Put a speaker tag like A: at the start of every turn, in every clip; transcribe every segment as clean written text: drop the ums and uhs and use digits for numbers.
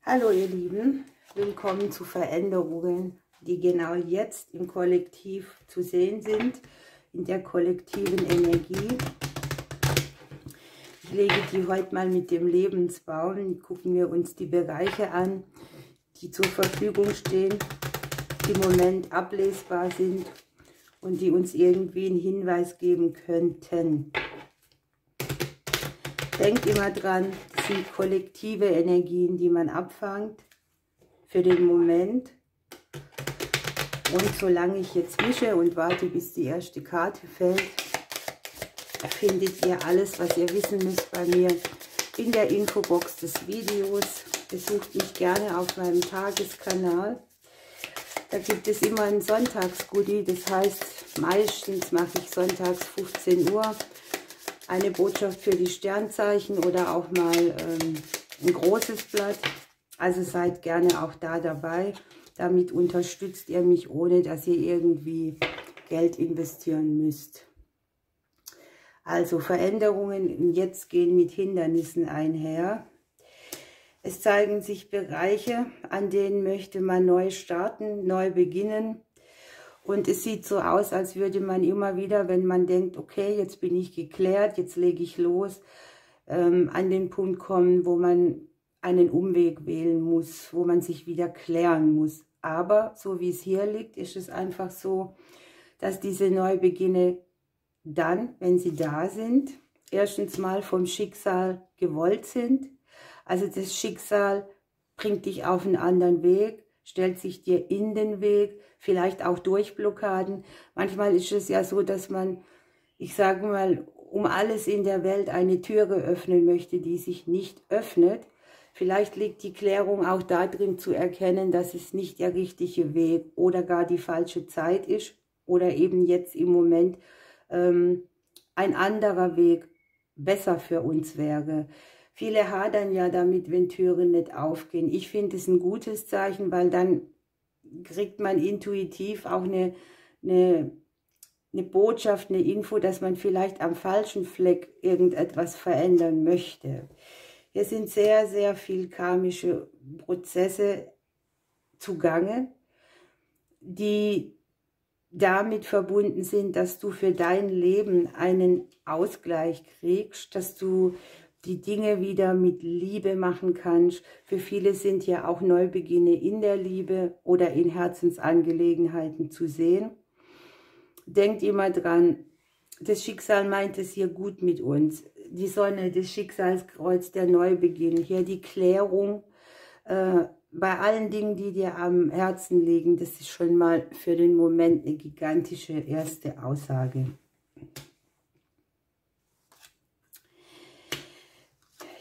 A: Hallo ihr Lieben, willkommen zu Veränderungen, die genau jetzt im Kollektiv zu sehen sind, in der kollektiven Energie. Ich lege die heute mal mit dem Lebensbaum, gucken wir uns die Bereiche an, die zur Verfügung stehen, die im Moment ablesbar sind und die uns irgendwie einen Hinweis geben könnten. Denkt immer dran, das sind kollektive Energien, die man abfängt für den Moment. Und solange ich jetzt mische und warte, bis die erste Karte fällt, findet ihr alles, was ihr wissen müsst bei mir in der Infobox des Videos. Besucht mich gerne auf meinem Tageskanal. Da gibt es immer ein Sonntagsgoodie, das heißt, meistens mache ich sonntags 15 Uhr eine Botschaft für die Sternzeichen oder auch mal ein großes Blatt. Also seid gerne auch da dabei. Damit unterstützt ihr mich, ohne dass ihr irgendwie Geld investieren müsst. Also Veränderungen jetzt gehen mit Hindernissen einher. Es zeigen sich Bereiche, an denen möchte man neu starten, neu beginnen. Und es sieht so aus, als würde man immer wieder, wenn man denkt, okay, jetzt bin ich geklärt, jetzt lege ich los, an den Punkt kommen, wo man einen Umweg wählen muss, wo man sich wieder klären muss. Aber so wie es hier liegt, ist es einfach so, dass diese Neubeginne dann, wenn sie da sind, erstens mal vom Schicksal gewollt sind. Also das Schicksal bringt dich auf einen anderen Weg, stellt sich dir in den Weg, vielleicht auch durch Blockaden. Manchmal ist es ja so, dass man, ich sage mal, um alles in der Welt eine Türe öffnen möchte, die sich nicht öffnet. Vielleicht liegt die Klärung auch darin zu erkennen, dass es nicht der richtige Weg oder gar die falsche Zeit ist oder eben jetzt im Moment ein anderer Weg besser für uns wäre. Viele hadern ja damit, wenn Türen nicht aufgehen. Ich finde es ein gutes Zeichen, weil dann kriegt man intuitiv auch eine Botschaft, eine Info, dass man vielleicht am falschen Fleck irgendetwas verändern möchte. Hier sind sehr, sehr viel karmische Prozesse zugange, die damit verbunden sind, dass du für dein Leben einen Ausgleich kriegst, dass du die Dinge wieder mit Liebe machen kannst. Für viele sind ja auch Neubeginne in der Liebe oder in Herzensangelegenheiten zu sehen. Denkt immer dran, das Schicksal meint es hier gut mit uns. Die Sonne, das Schicksalskreuz, der Neubeginn, hier die Klärung bei allen Dingen, die dir am Herzen liegen. Das ist schon mal für den Moment eine gigantische erste Aussage.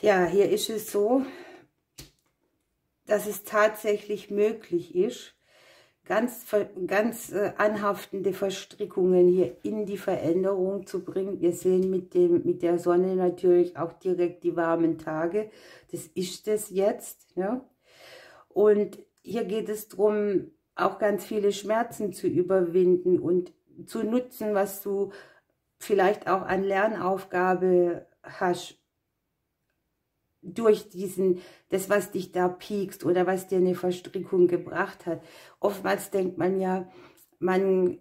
A: Ja, hier ist es so, dass es tatsächlich möglich ist, ganz anhaftende Verstrickungen hier in die Veränderung zu bringen. Wir sehen mit der Sonne natürlich auch direkt die warmen Tage. Das ist es jetzt. Ja? Und hier geht es darum, auch ganz viele Schmerzen zu überwinden und zu nutzen, was du vielleicht auch an Lernaufgabe hast. Durch das, was dich da piekst oder was dir eine Verstrickung gebracht hat. Oftmals denkt man ja, man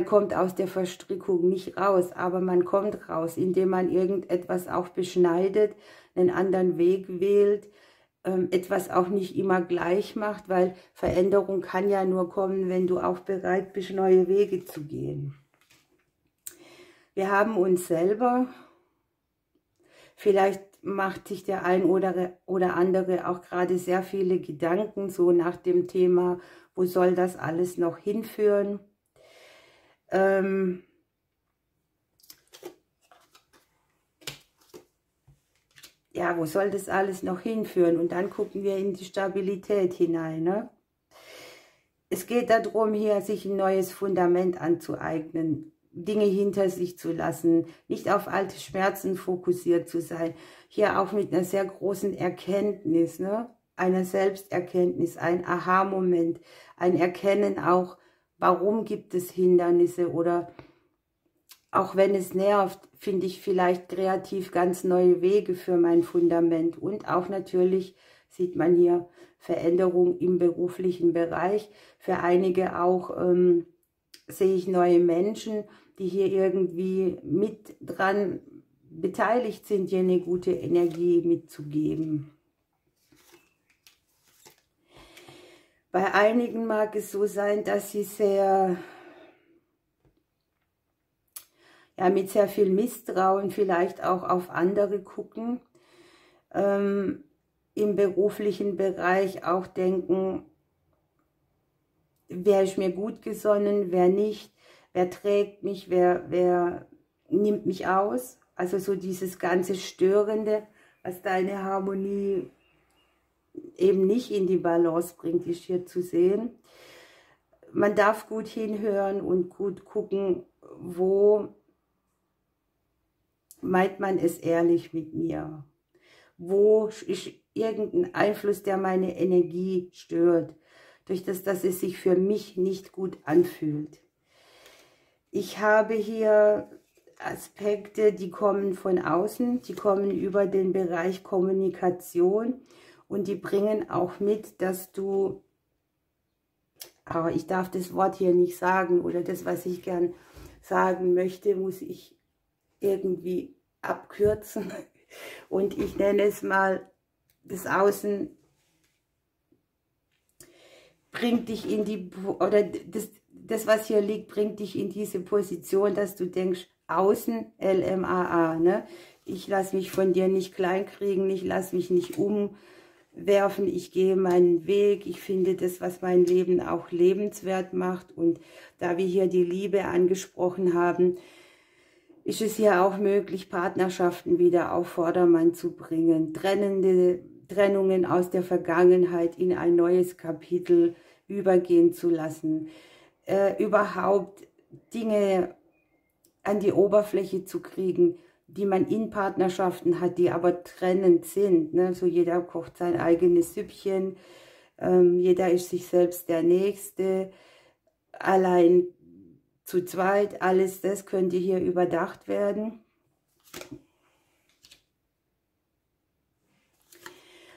A: kommt aus der Verstrickung nicht raus, aber man kommt raus, indem man irgendetwas auch beschneidet, einen anderen Weg wählt, etwas auch nicht immer gleich macht, weil Veränderung kann ja nur kommen, wenn du auch bereit bist, neue Wege zu gehen. Wir haben uns selber, vielleicht macht sich der ein oder andere auch gerade sehr viele Gedanken, so nach dem Thema, wo soll das alles noch hinführen? Ja, wo soll das alles noch hinführen? Und dann gucken wir in die Stabilität hinein. Ne? Es geht darum, hier sich ein neues Fundament anzueignen, Dinge hinter sich zu lassen, nicht auf alte Schmerzen fokussiert zu sein. Hier auch mit einer sehr großen Erkenntnis, ne? Einer Selbsterkenntnis, ein Aha-Moment, ein Erkennen auch, warum gibt es Hindernisse oder auch wenn es nervt, finde ich vielleicht kreativ ganz neue Wege für mein Fundament und auch natürlich sieht man hier Veränderung im beruflichen Bereich. Für einige auch sehe ich neue Menschen, die hier irgendwie mit dran beteiligt sind, dir eine gute Energie mitzugeben. Bei einigen mag es so sein, dass sie mit sehr viel Misstrauen vielleicht auch auf andere gucken, im beruflichen Bereich auch denken, wer ist mir gut gesonnen, wer nicht, wer trägt mich, wer nimmt mich aus. Also so dieses ganze Störende, was deine Harmonie eben nicht in die Balance bringt, ist hier zu sehen. Man darf gut hinhören und gut gucken, wo meint man es ehrlich mit mir? Wo ist irgendein Einfluss, der meine Energie stört, durch das, dass es sich für mich nicht gut anfühlt? Ich habe hier Aspekte, die kommen von außen, die kommen über den Bereich Kommunikation und die bringen auch mit, dass du, aber ich darf das Wort hier nicht sagen oder das, was ich gern sagen möchte, muss ich irgendwie abkürzen und ich nenne es mal, das Außen bringt dich in die, oder das was hier liegt, bringt dich in diese Position, dass du denkst, außen LMAA, ne? Ich lasse mich von dir nicht kleinkriegen, ich lasse mich nicht umwerfen, ich gehe meinen Weg, ich finde das, was mein Leben auch lebenswert macht. Und da wir hier die Liebe angesprochen haben, ist es hier auch möglich, Partnerschaften wieder auf Vordermann zu bringen, Trennungen aus der Vergangenheit in ein neues Kapitel übergehen zu lassen, überhaupt Dinge an die Oberfläche zu kriegen, die man in Partnerschaften hat, die aber trennend sind. Ne? So jeder kocht sein eigenes Süppchen, jeder ist sich selbst der Nächste, allein zu zweit, alles das könnte hier überdacht werden.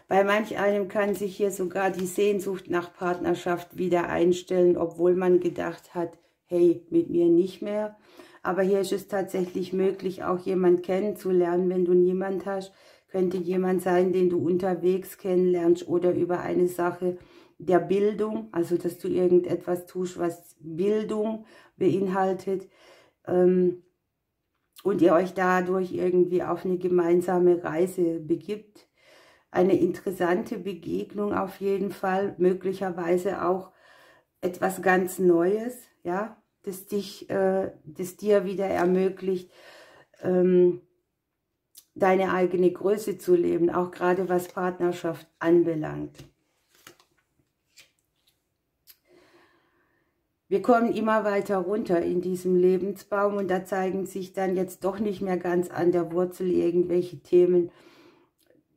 A: Bei manch einem kann sich hier sogar die Sehnsucht nach Partnerschaft wieder einstellen, obwohl man gedacht hat, hey, mit mir nicht mehr. Aber hier ist es tatsächlich möglich, auch jemanden kennenzulernen. Wenn du niemand hast, könnte jemand sein, den du unterwegs kennenlernst oder über eine Sache der Bildung, also dass du irgendetwas tust, was Bildung beinhaltet, und ihr euch dadurch irgendwie auf eine gemeinsame Reise begibt. Eine interessante Begegnung auf jeden Fall, möglicherweise auch etwas ganz Neues, ja, das dir wieder ermöglicht, deine eigene Größe zu leben, auch gerade was Partnerschaft anbelangt. Wir kommen immer weiter runter in diesem Lebensbaum und da zeigen sich dann jetzt doch nicht mehr ganz an der Wurzel irgendwelche Themen.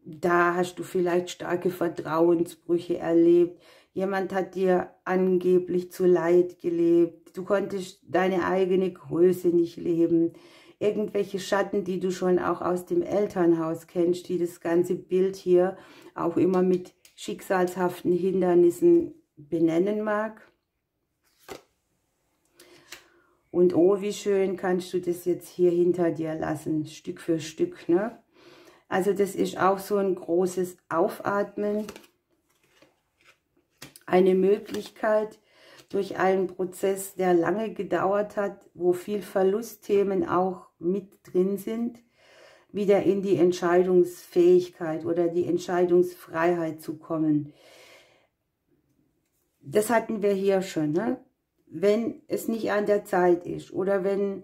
A: Da hast du vielleicht starke Vertrauensbrüche erlebt. Jemand hat dir angeblich zu Leid gelebt. Du konntest deine eigene Größe nicht leben. Irgendwelche Schatten, die du schon auch aus dem Elternhaus kennst, die das ganze Bild hier auch immer mit schicksalshaften Hindernissen benennen mag. Und oh, wie schön kannst du das jetzt hier hinter dir lassen, Stück für Stück, ne? Also das ist auch so ein großes Aufatmen, eine Möglichkeit durch einen Prozess, der lange gedauert hat, wo viel Verlustthemen auch mit drin sind, wieder in die Entscheidungsfähigkeit oder die Entscheidungsfreiheit zu kommen. Das hatten wir hier schon, ne? Wenn es nicht an der Zeit ist oder wenn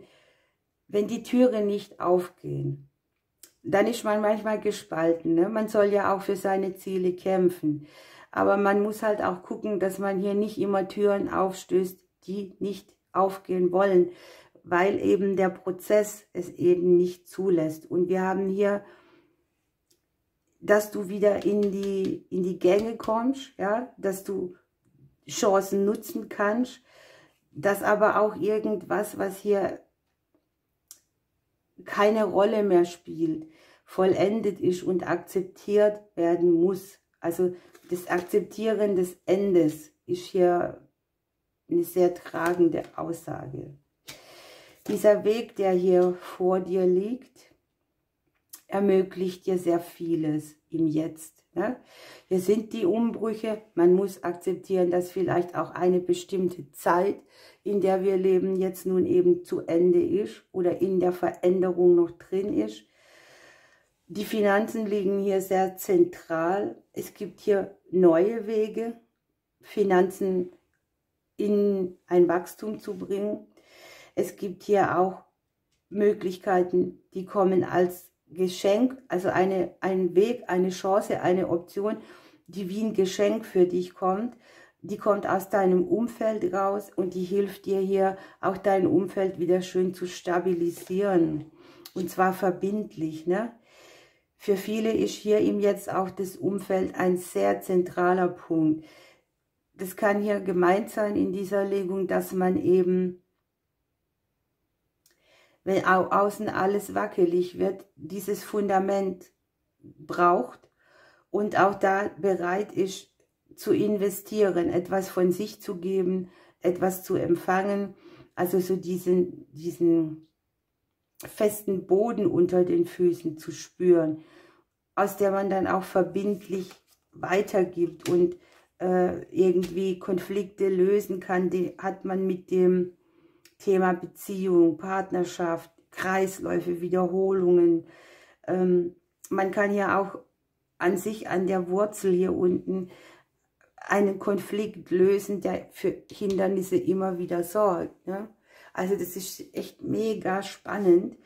A: die Türen nicht aufgehen, dann ist man manchmal gespalten. Ne? Man soll ja auch für seine Ziele kämpfen. Aber man muss halt auch gucken, dass man hier nicht immer Türen aufstößt, die nicht aufgehen wollen, weil eben der Prozess es eben nicht zulässt. Und wir haben hier, dass du wieder in die Gänge kommst, ja, dass du Chancen nutzen kannst, dass aber auch irgendwas, was hier keine Rolle mehr spielt, vollendet ist und akzeptiert werden muss. Also das Akzeptieren des Endes ist hier eine sehr tragende Aussage. Dieser Weg, der hier vor dir liegt, ermöglicht dir sehr vieles im Jetzt. Ne? Hier sind die Umbrüche, man muss akzeptieren, dass vielleicht auch eine bestimmte Zeit, in der wir leben, jetzt nun eben zu Ende ist oder in der Veränderung noch drin ist. Die Finanzen liegen hier sehr zentral. Es gibt hier neue Wege, Finanzen in ein Wachstum zu bringen. Es gibt hier auch Möglichkeiten, die kommen als Geschenk, also ein Weg, eine Chance, eine Option, die wie ein Geschenk für dich kommt. Die kommt aus deinem Umfeld raus und die hilft dir hier auch dein Umfeld wieder schön zu stabilisieren. Und zwar verbindlich, ne? Für viele ist hier eben jetzt auch das Umfeld ein sehr zentraler Punkt. Das kann hier gemeint sein in dieser Legung, dass man eben, wenn außen alles wackelig wird, dieses Fundament braucht und auch da bereit ist zu investieren, etwas von sich zu geben, etwas zu empfangen, also so diesen festen Boden unter den Füßen zu spüren, aus der man dann auch verbindlich weitergibt und irgendwie Konflikte lösen kann. Die hat man mit dem Thema Beziehung, Partnerschaft, Kreisläufe, Wiederholungen. Man kann ja auch an sich, an der Wurzel hier unten, einen Konflikt lösen, der für Hindernisse immer wieder sorgt. Ne? Also das ist echt mega spannend.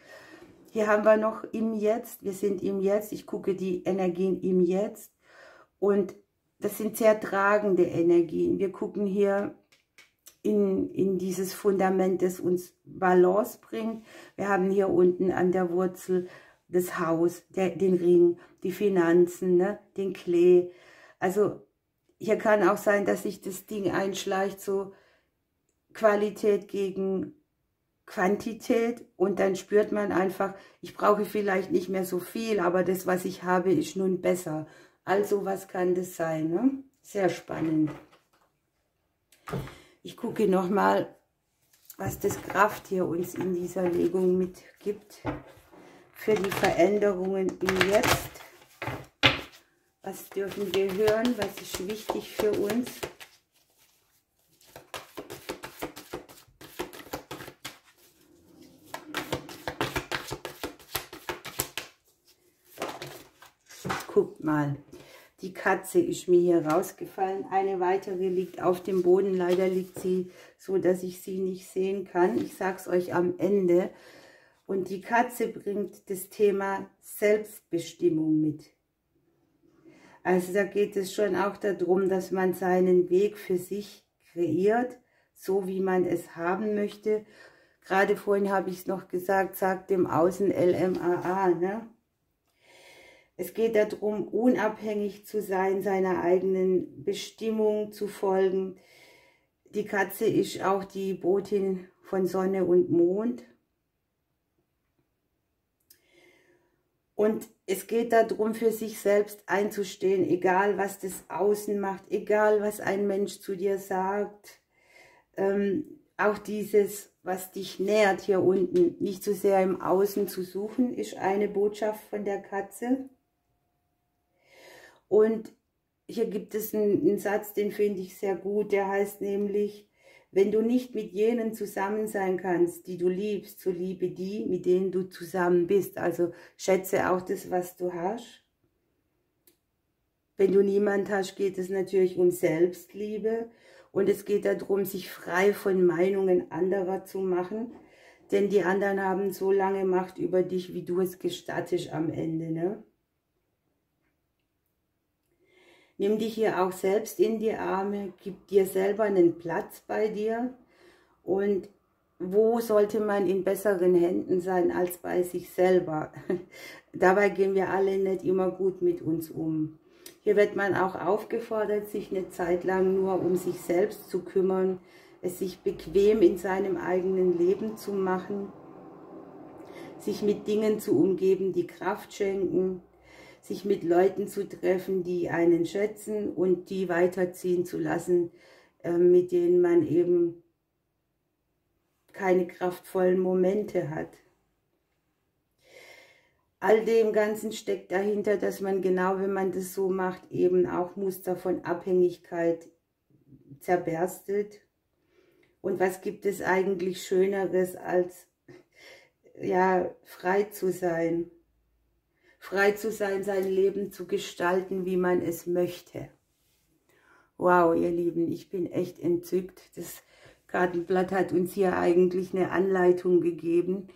A: Hier haben wir noch im Jetzt, wir sind im Jetzt, ich gucke die Energien im Jetzt und das sind sehr tragende Energien. Wir gucken hier in dieses Fundament, das uns Balance bringt. Wir haben hier unten an der Wurzel das Haus, den Ring, die Finanzen, ne, den Klee. Also hier kann auch sein, dass sich das Ding einschleicht, so Qualität gegen Quantität und dann spürt man einfach, ich brauche vielleicht nicht mehr so viel, aber das, was ich habe, ist nun besser. Also was kann das sein? Ne? Sehr spannend. Ich gucke nochmal, was das Kraft hier uns in dieser Legung mitgibt für die Veränderungen im Jetzt. Was dürfen wir hören? Was ist wichtig für uns? Guckt mal, die Katze ist mir hier rausgefallen. Eine weitere liegt auf dem Boden. Leider liegt sie so, dass ich sie nicht sehen kann. Ich sage es euch am Ende. Und die Katze bringt das Thema Selbstbestimmung mit. Also da geht es schon auch darum, dass man seinen Weg für sich kreiert, so wie man es haben möchte. Gerade vorhin habe ich es noch gesagt, sagt dem Außen LMAA, ne? Es geht darum, unabhängig zu sein, seiner eigenen Bestimmung zu folgen. Die Katze ist auch die Botin von Sonne und Mond. Und es geht darum, für sich selbst einzustehen, egal was das Außen macht, egal was ein Mensch zu dir sagt. Auch dieses, was dich nährt hier unten, nicht so sehr im Außen zu suchen, ist eine Botschaft von der Katze. Und hier gibt es einen Satz, den finde ich sehr gut, der heißt nämlich, wenn du nicht mit jenen zusammen sein kannst, die du liebst, so liebe die, mit denen du zusammen bist. Also schätze auch das, was du hast. Wenn du niemand hast, geht es natürlich um Selbstliebe. Und es geht darum, sich frei von Meinungen anderer zu machen. Denn die anderen haben so lange Macht über dich, wie du es gestattest am Ende, ne? Nimm dich hier auch selbst in die Arme, gib dir selber einen Platz bei dir. Und wo sollte man in besseren Händen sein als bei sich selber? Dabei gehen wir alle nicht immer gut mit uns um. Hier wird man auch aufgefordert, sich eine Zeit lang nur um sich selbst zu kümmern, es sich bequem in seinem eigenen Leben zu machen, sich mit Dingen zu umgeben, die Kraft schenken, sich mit Leuten zu treffen, die einen schätzen und die weiterziehen zu lassen, mit denen man eben keine kraftvollen Momente hat. All dem Ganzen steckt dahinter, dass man genau, wenn man das so macht, eben auch Muster von Abhängigkeit zerberstet. Und was gibt es eigentlich Schöneres, als ja, frei zu sein? Frei zu sein, sein Leben zu gestalten, wie man es möchte. Wow, ihr Lieben, ich bin echt entzückt. Das Kartenblatt hat uns hier eigentlich eine Anleitung gegeben,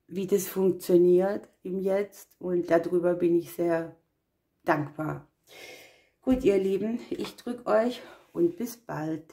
A: wie das funktioniert im Jetzt, und darüber bin ich sehr dankbar. Gut, ihr Lieben, ich drücke euch und bis bald.